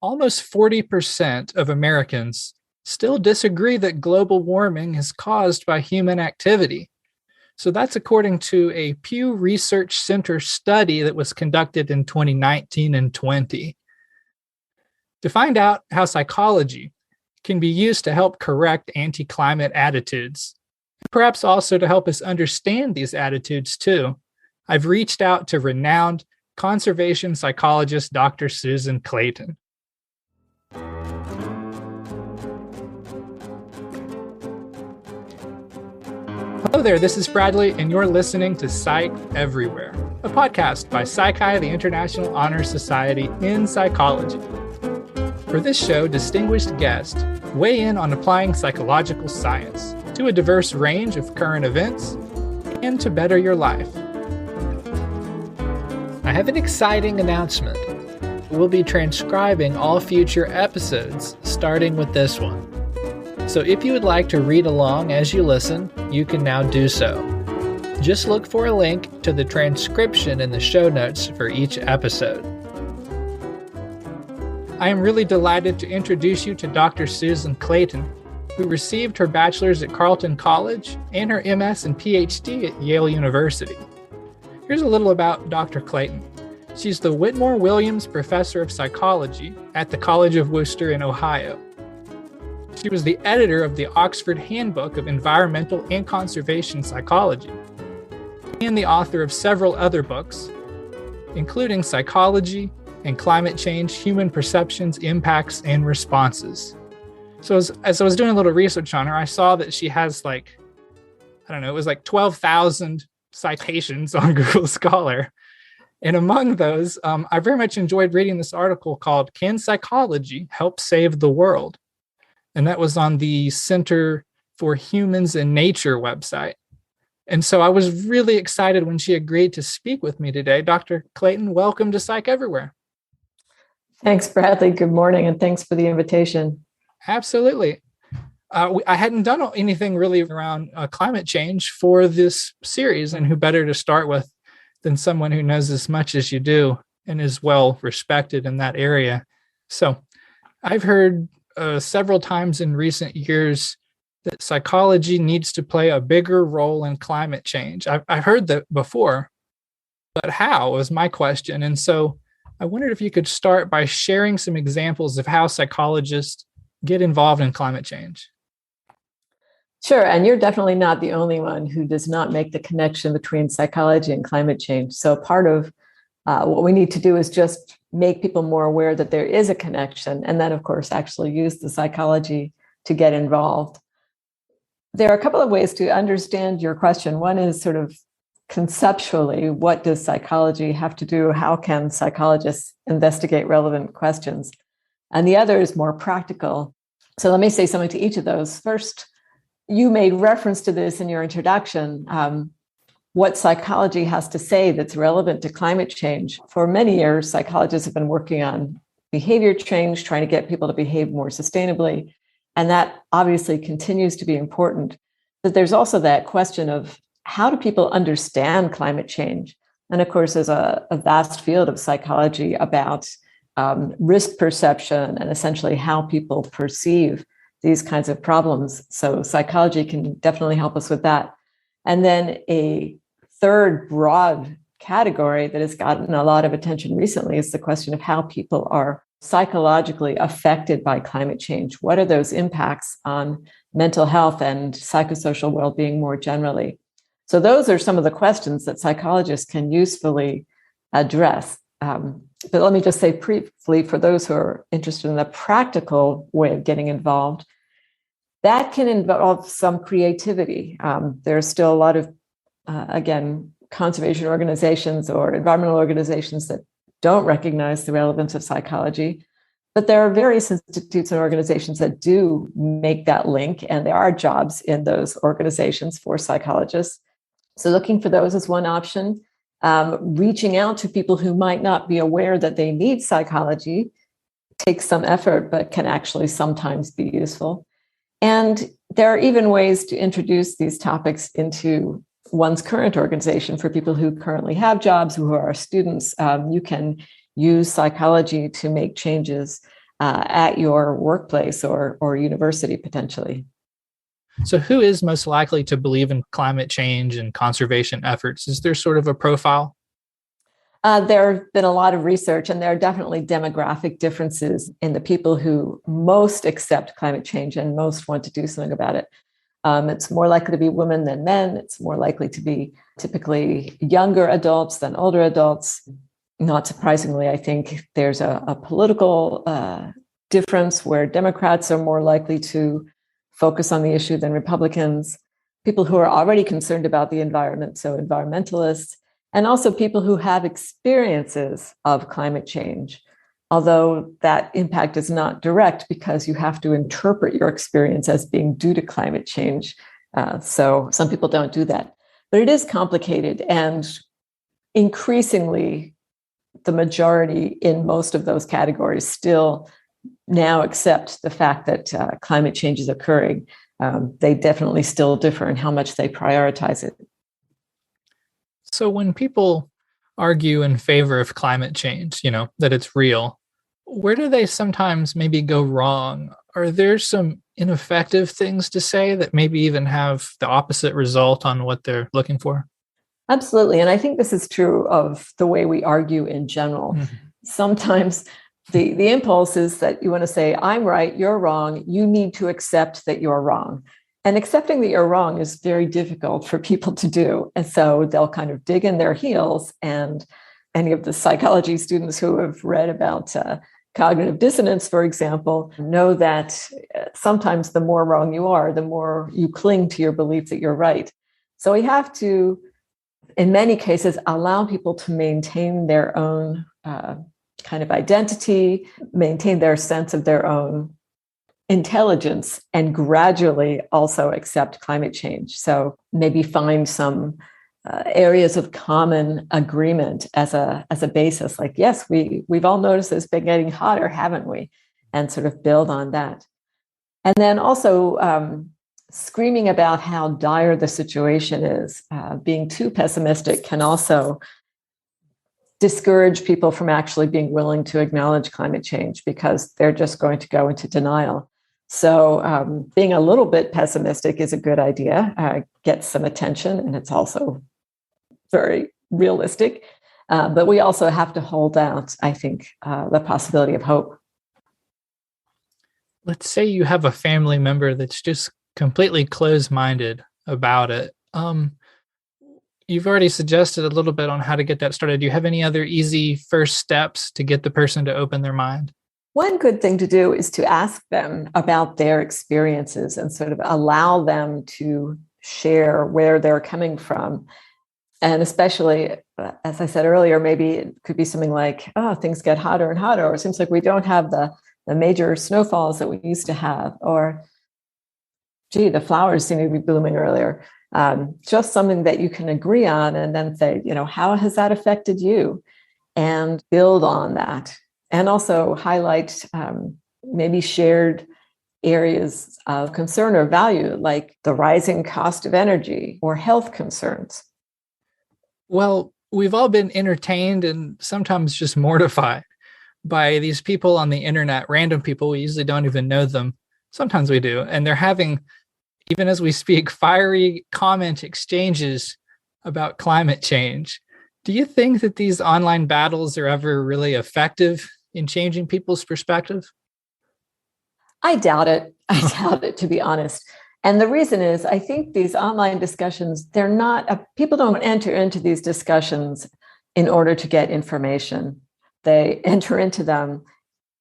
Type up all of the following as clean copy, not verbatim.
almost 40% of Americans still disagree that global warming is caused by human activity. So that's according to a Pew Research Center study that was conducted in 2019 and 20. To find out how psychology can be used to help correct anti-climate attitudes, perhaps also to help us understand these attitudes too, I've reached out to renowned conservation psychologist Dr. Susan Clayton. Hello there, this is Bradley, and you're listening to Psych Everywhere, a podcast by Psi Chi, the International Honor Society in Psychology. For this show, distinguished guests weigh in on applying psychological science to a diverse range of current events and to better your life. I have an exciting announcement. We'll be transcribing all future episodes, starting with this one. So if you would like to read along as you listen, you can now do so. Just look for a link to the transcription in the show notes for each episode. I am really delighted to introduce you to Dr. Susan Clayton, who received her bachelor's at Carleton College and her MS and PhD at Yale University. Here's a little about Dr. Clayton. She's the Whitmore Williams Professor of Psychology at the College of Worcester in Ohio. She was the editor of the Oxford Handbook of Environmental and Conservation Psychology, and the author of several other books, including Psychology and Climate Change, Human Perceptions, Impacts, and Responses. So as I was doing a little research on her, I saw that she has 12,000 citations on Google Scholar. And among those, I very much enjoyed reading this article called "Can Psychology Help Save the World?" And that was on the Center for Humans and Nature website. And so I was really excited when she agreed to speak with me today. Dr. Clayton, welcome to Psych Everywhere. Thanks, Bradley. Good morning, and thanks for the invitation. Absolutely. I hadn't done anything really around climate change for this series, and who better to start with than someone who knows as much as you do and is well respected in that area. So I've heard several times in recent years that psychology needs to play a bigger role in climate change. I've heard that before, but how was my question. And so I wondered if you could start by sharing some examples of how psychologists get involved in climate change. Sure, and you're definitely not the only one who does not make the connection between psychology and climate change. So part of what we need to do is just make people more aware that there is a connection, and then, of course, actually use the psychology to get involved. There are a couple of ways to understand your question. One is sort of conceptually, what does psychology have to do? How can psychologists investigate relevant questions? And the other is more practical. So let me say something to each of those. First, you made reference to this in your introduction. What psychology has to say that's relevant to climate change. For many years, psychologists have been working on behavior change, trying to get people to behave more sustainably. And that obviously continues to be important. But there's also that question of how do people understand climate change? And of course, there's a vast field of psychology about risk perception and essentially how people perceive these kinds of problems. So psychology can definitely help us with that. And then a third broad category that has gotten a lot of attention recently is the question of how people are psychologically affected by climate change. What are those impacts on mental health and psychosocial well-being more generally? So those are some of the questions that psychologists can usefully address. But let me just say briefly, for those who are interested in the practical way of getting involved, that can involve some creativity. There's still a lot of conservation organizations or environmental organizations that don't recognize the relevance of psychology. But there are various institutes and organizations that do make that link, and there are jobs in those organizations for psychologists. So looking for those is one option. Reaching out to people who might not be aware that they need psychology takes some effort, but can actually sometimes be useful. And there are even ways to introduce these topics into one's current organization. For people who currently have jobs, who are students, you can use psychology to make changes at your workplace or university potentially. So who is most likely to believe in climate change and conservation efforts? Is there sort of a profile? There have been a lot of research, and there are definitely demographic differences in the people who most accept climate change and most want to do something about it. It's more likely to be women than men. It's more likely to be typically younger adults than older adults. Not surprisingly, I think there's a political difference where Democrats are more likely to focus on the issue than Republicans. People who are already concerned about the environment, so environmentalists, and also people who have experiences of climate change, although that impact is not direct because you have to interpret your experience as being due to climate change. So some people don't do that. But it is complicated, and increasingly, the majority in most of those categories still now accept the fact that climate change is occurring. They definitely still differ in how much they prioritize it. So when people argue in favor of climate change, that it's real, where do they sometimes maybe go wrong? Are there some ineffective things to say that maybe even have the opposite result on what they're looking for? Absolutely. And I think this is true of the way we argue in general. Mm-hmm. Sometimes the impulse is that you want to say, I'm right, you're wrong, you need to accept that you're wrong. And accepting that you're wrong is very difficult for people to do. And so they'll kind of dig in their heels. And any of the psychology students who have read about cognitive dissonance, for example, know that sometimes the more wrong you are, the more you cling to your belief that you're right. So we have to, in many cases, allow people to maintain their own kind of identity, maintain their sense of their own intelligence, and gradually also accept climate change. So maybe find some areas of common agreement as a basis, like, yes, we've all noticed it's been getting hotter, haven't we? And sort of build on that. And then also screaming about how dire the situation is, being too pessimistic can also discourage people from actually being willing to acknowledge climate change because they're just going to go into denial. So being a little bit pessimistic is a good idea, gets some attention, and it's also very realistic. But we also have to hold out, I think, the possibility of hope. Let's say you have a family member that's just completely closed-minded about it. You've already suggested a little bit on how to get that started. Do you have any other easy first steps to get the person to open their mind? One good thing to do is to ask them about their experiences and sort of allow them to share where they're coming from. And especially, as I said earlier, maybe it could be something like, oh, things get hotter and hotter, or it seems like we don't have the major snowfalls that we used to have, or, gee, the flowers seem to be blooming earlier. Just something that you can agree on and then say, how has that affected you? And build on that. And also highlight maybe shared areas of concern or value, like the rising cost of energy or health concerns. Well, we've all been entertained and sometimes just mortified by these people on the internet, random people. We usually don't even know them. Sometimes we do. And they're having, even as we speak, fiery comment exchanges about climate change. Do you think that these online battles are ever really effective in changing people's perspective? I doubt it. I doubt it, to be honest. And the reason is, I think these online discussions, they're not, people don't enter into these discussions in order to get information. They enter into them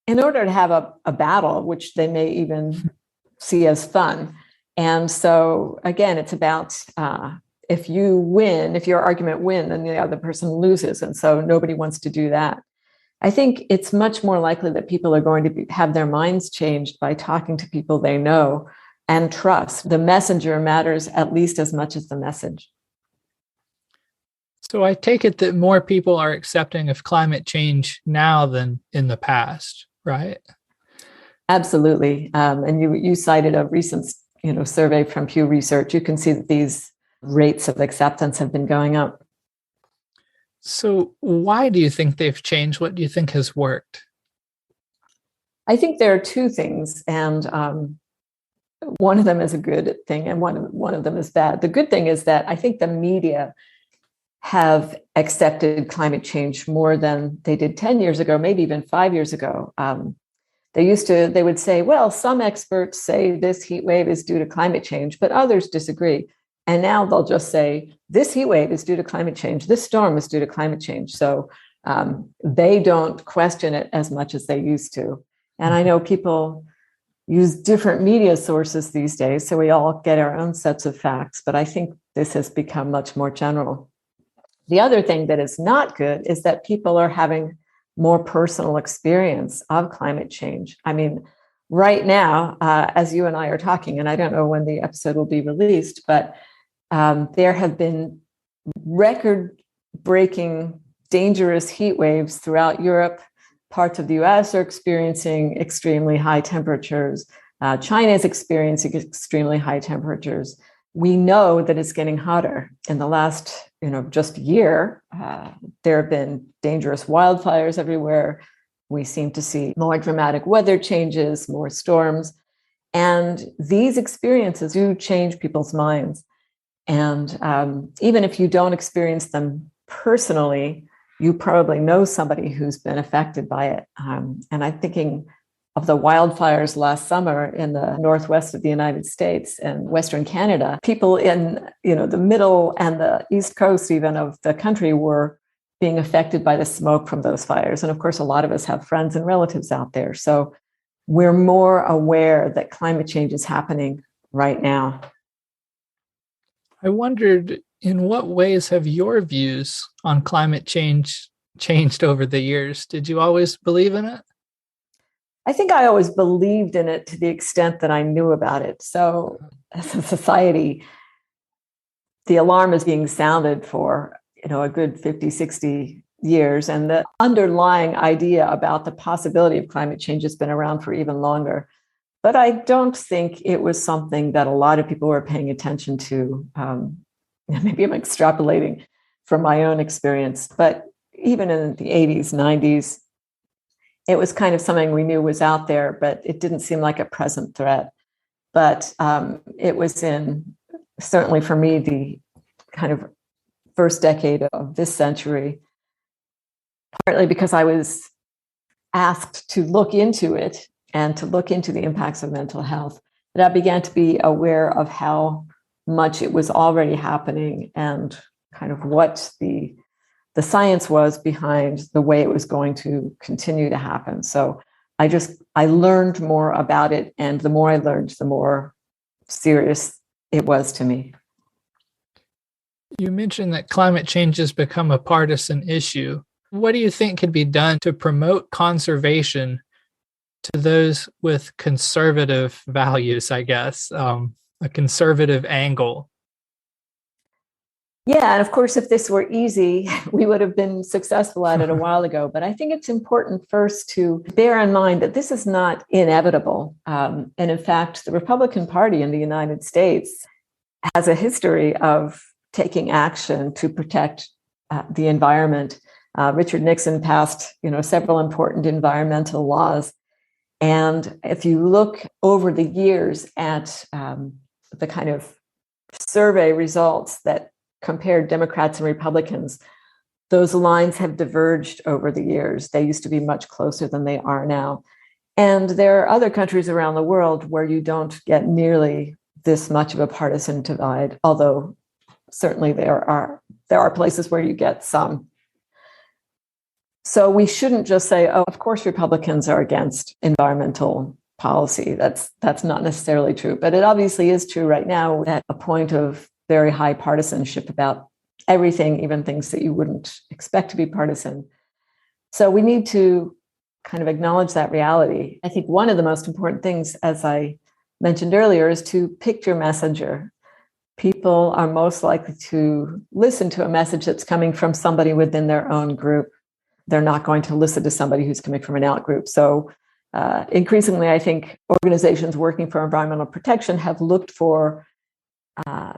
in order to have a battle, which they may even see as fun. And so, again, it's about if you win, if your argument wins, then the other person loses. And so nobody wants to do that. I think it's much more likely that people are going to have their minds changed by talking to people they know and trust. The messenger matters at least as much as the message. So I take it that more people are accepting of climate change now than in the past, right? Absolutely. And you cited a recent survey from Pew Research. You can see that these rates of acceptance have been going up. So why do you think they've changed? What do you think has worked? I think there are two things, and one of them is a good thing, and one of them is bad. The good thing is that I think the media have accepted climate change more than they did 10 years ago, maybe even 5 years ago. They would say, well, some experts say this heat wave is due to climate change, but others disagree. And now they'll just say, this heat wave is due to climate change. This storm is due to climate change. So they don't question it as much as they used to. And I know people use different media sources these days, so we all get our own sets of facts, but I think this has become much more general. The other thing that is not good is that people are having more personal experience of climate change. I mean, right now, as you and I are talking, and I don't know when the episode will be released, but there have been record-breaking, dangerous heat waves throughout Europe. Parts of the US are experiencing extremely high temperatures. China is experiencing extremely high temperatures. We know that it's getting hotter. In the last, just year, there have been dangerous wildfires everywhere. We seem to see more dramatic weather changes, more storms. And these experiences do change people's minds. And even if you don't experience them personally, you probably know somebody who's been affected by it. And I'm thinking of the wildfires last summer in the northwest of the United States and Western Canada. People in the middle and the east coast even of the country were being affected by the smoke from those fires. And of course, a lot of us have friends and relatives out there. So we're more aware that climate change is happening right now. I wondered, in what ways have your views on climate change changed over the years? Did you always believe in it? I think I always believed in it to the extent that I knew about it. So as a society, the alarm is being sounded for, a good 50, 60 years. And the underlying idea about the possibility of climate change has been around for even longer. But I don't think it was something that a lot of people were paying attention to. Maybe I'm extrapolating from my own experience, but even in the 80s, 90s, it was kind of something we knew was out there, but it didn't seem like a present threat. But it was certainly for me, the kind of first decade of this century, partly because I was asked to look into it and to look into the impacts of mental health, that I began to be aware of how much it was already happening and kind of what the science was behind the way it was going to continue to happen. So I learned more about it, and the more I learned, the more serious it was to me. You mentioned that climate change has become a partisan issue. What do you think could be done to promote conservation to those with conservative values, I guess, a conservative angle? Yeah, and of course, if this were easy, we would have been successful at it a while ago. But I think it's important first to bear in mind that this is not inevitable. And in fact, the Republican Party in the United States has a history of taking action to protect the environment. Richard Nixon passed, several important environmental laws. And if you look over the years at the kind of survey results that compared Democrats and Republicans, those lines have diverged over the years. They used to be much closer than they are now. And there are other countries around the world where you don't get nearly this much of a partisan divide, although certainly there are places where you get some. So we shouldn't just say, oh, of course Republicans are against environmental policy. That's not necessarily true, but it obviously is true right now at a point of very high partisanship about everything, even things that you wouldn't expect to be partisan. So we need to kind of acknowledge that reality. I think one of the most important things, as I mentioned earlier, is to pick your messenger. People are most likely to listen to a message that's coming from somebody within their own group. They're not going to listen to somebody who's coming from an out group. So increasingly, I think organizations working for environmental protection have looked for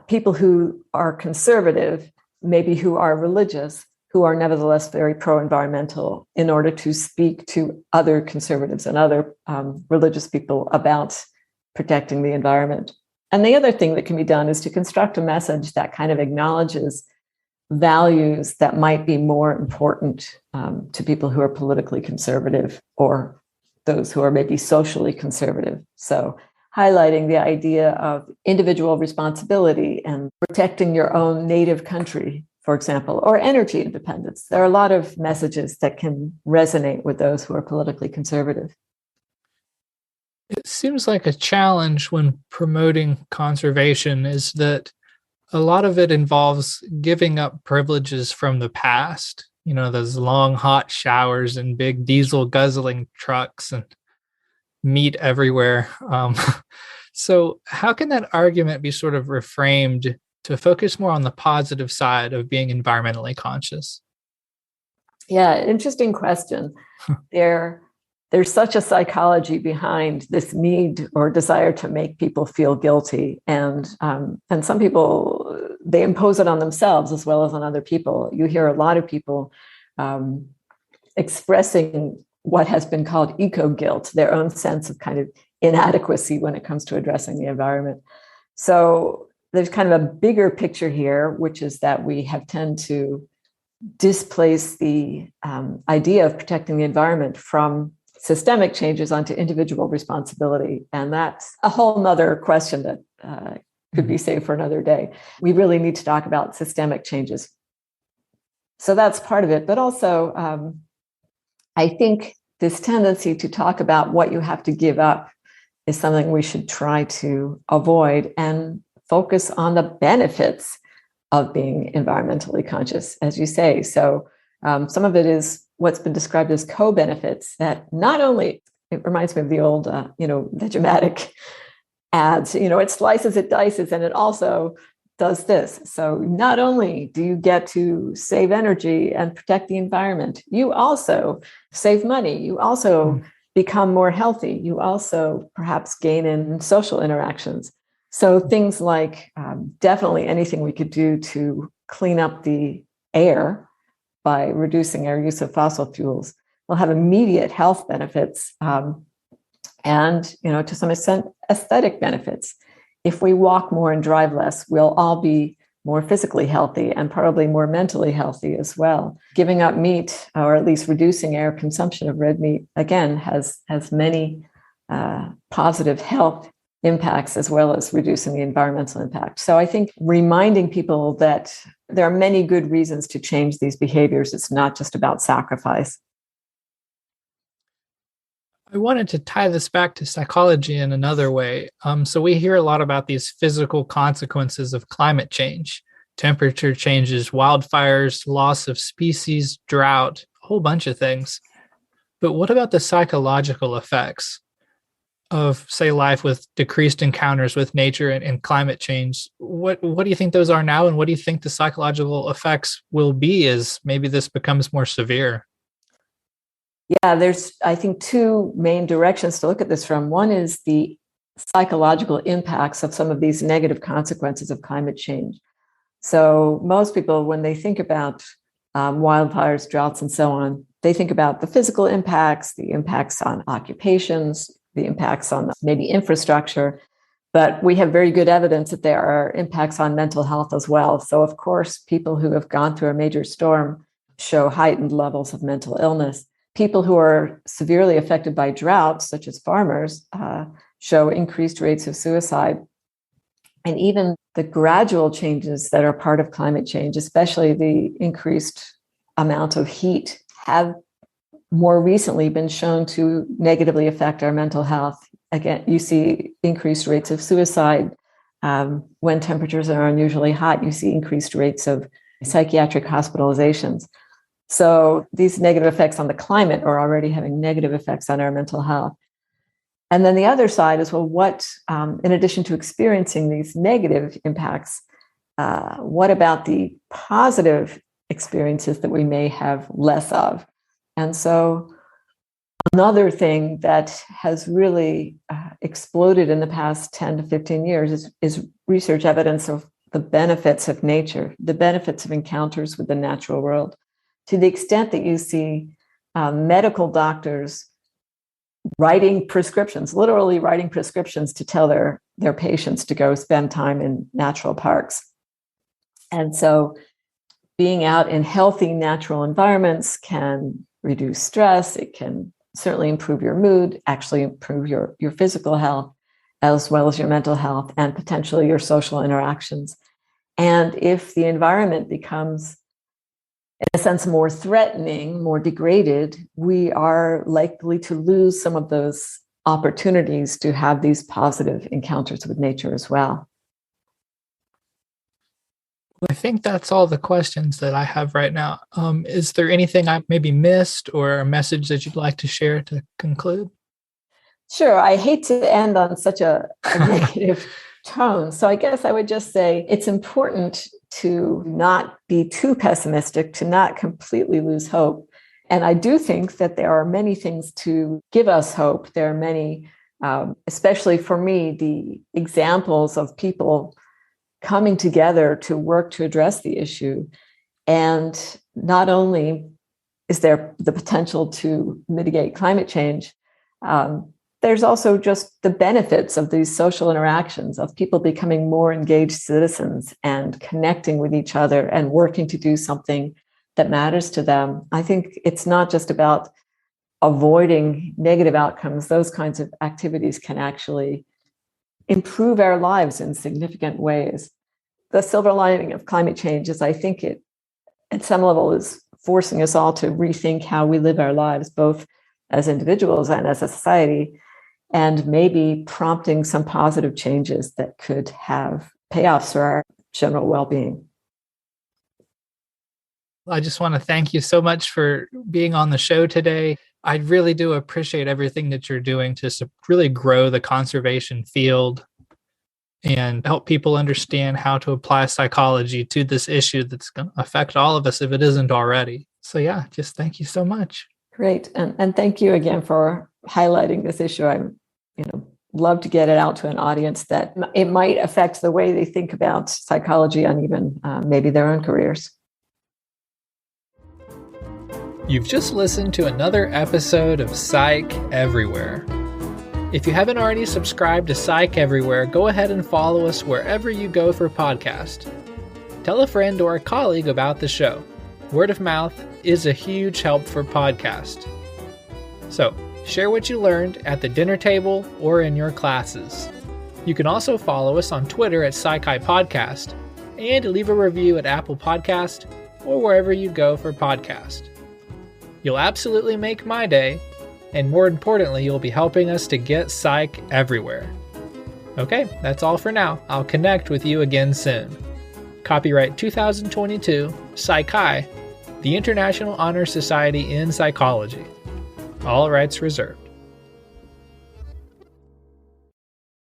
people who are conservative, maybe who are religious, who are nevertheless very pro-environmental in order to speak to other conservatives and other religious people about protecting the environment. And the other thing that can be done is to construct a message that kind of acknowledges values that might be more important to people who are politically conservative or those who are maybe socially conservative. So highlighting the idea of individual responsibility and protecting your own native country, for example, or energy independence. There are a lot of messages that can resonate with those who are politically conservative. It seems like a challenge when promoting conservation is that a lot of it involves giving up privileges from the past. You know, those long hot showers and big diesel guzzling trucks and meat everywhere. So how can that argument be sort of reframed to focus more on the positive side of being environmentally conscious? Yeah, interesting question. There's such a psychology behind this need or desire to make people feel guilty. And some people, they impose it on themselves as well as on other people. You hear a lot of people expressing what has been called eco-guilt, their own sense of kind of inadequacy when it comes to addressing the environment. So there's kind of a bigger picture here, which is that we have tend to displace the idea of protecting the environment from systemic changes onto individual responsibility. And that's a whole nother question that could be saved for another day. We really need to talk about systemic changes. So that's part of it. But also, I think this tendency to talk about what you have to give up is something we should try to avoid and focus on the benefits of being environmentally conscious, as you say. So some of it is what's been described as co-benefits that not only, it reminds me of the old, Vegematic ads, it slices, it dices, and it also does this. So not only do you get to save energy and protect the environment, you also save money. You also become more healthy. You also perhaps gain in social interactions. So things like definitely anything we could do to clean up the air by reducing our use of fossil fuels will have immediate health benefits and, to some extent, aesthetic benefits. If we walk more and drive less, we'll all be more physically healthy and probably more mentally healthy as well. Giving up meat, or at least reducing our consumption of red meat, again, has many positive health impacts as well as reducing the environmental impact. So I think reminding people that there are many good reasons to change these behaviors. It's not just about sacrifice. I wanted to tie this back to psychology in another way. So we hear a lot about these physical consequences of climate change, temperature changes, wildfires, loss of species, drought, a whole bunch of things. But what about the psychological effects of, say, life with decreased encounters with nature and climate change? What do you think those are now, and what do you think the psychological effects will be as maybe this becomes more severe? Yeah, there's, I think, two main directions to look at this from. One is the psychological impacts of some of these negative consequences of climate change. So most people, when they think about wildfires, droughts, and so on, they think about the physical impacts, the impacts on occupations, the impacts on maybe infrastructure. But we have very good evidence that there are impacts on mental health as well. So, of course, people who have gone through a major storm show heightened levels of mental illness. People who are severely affected by droughts, such as farmers, show increased rates of suicide. And even the gradual changes that are part of climate change, especially the increased amount of heat, have more recently been shown to negatively affect our mental health. Again, you see increased rates of suicide. When temperatures are unusually hot, you see increased rates of psychiatric hospitalizations. So these negative effects on the climate are already having negative effects on our mental health. And then the other side is, well, what, in addition to experiencing these negative impacts, what about the positive experiences that we may have less of? And so another thing that has really exploded in the past 10 to 15 years is research evidence of the benefits of nature, the benefits of encounters with the natural world. to the extent that you see medical doctors writing prescriptions, literally writing prescriptions to tell their patients to go spend time in natural parks. And so being out in healthy natural environments can reduce stress. It can certainly improve your mood, actually improve your physical health, as well as your mental health and potentially your social interactions. And if the environment becomes, in a sense, more threatening, more degraded, we are likely to lose some of those opportunities to have these positive encounters with nature as well. I think that's all the questions that I have right now. Is there anything I maybe missed or a message that you'd like to share to conclude? Sure. I hate to end on such a negative tone. So I guess I would just say it's important to not be too pessimistic, to not completely lose hope. And I do think that there are many things to give us hope. There are many, especially for me, the examples of people coming together to work to address the issue. And not only is there the potential to mitigate climate change, there's also just the benefits of these social interactions, of people becoming more engaged citizens and connecting with each other and working to do something that matters to them. I think it's not just about avoiding negative outcomes. Those kinds of activities can actually improve our lives in significant ways. The silver lining of climate change is, I think it, at some level, is forcing us all to rethink how we live our lives, both as individuals and as a society, and maybe prompting some positive changes that could have payoffs for our general well-being. I just want to thank you so much for being on the show today. I really do appreciate everything that you're doing to really grow the conservation field and help people understand how to apply psychology to this issue that's going to affect all of us if it isn't already. So yeah, just thank you so much. Great. And thank you again for highlighting this issue. I'm, love to get it out to an audience that it might affect the way they think about psychology and even maybe their own careers. You've just listened to another episode of Psych Everywhere. If you haven't already subscribed to Psych Everywhere, go ahead and follow us wherever you go for podcasts. Tell a friend or a colleague about the show. Word of mouth is a huge help for podcasts. So, share what you learned at the dinner table or in your classes. You can also follow us on Twitter at Psi Chi Podcast and leave a review at Apple Podcast or wherever you go for podcasts. You'll absolutely make my day, and more importantly, you'll be helping us to get psych everywhere. Okay, that's all for now. I'll connect with you again soon. Copyright 2022, Psi Chi, the International Honor Society in Psychology. All rights reserved.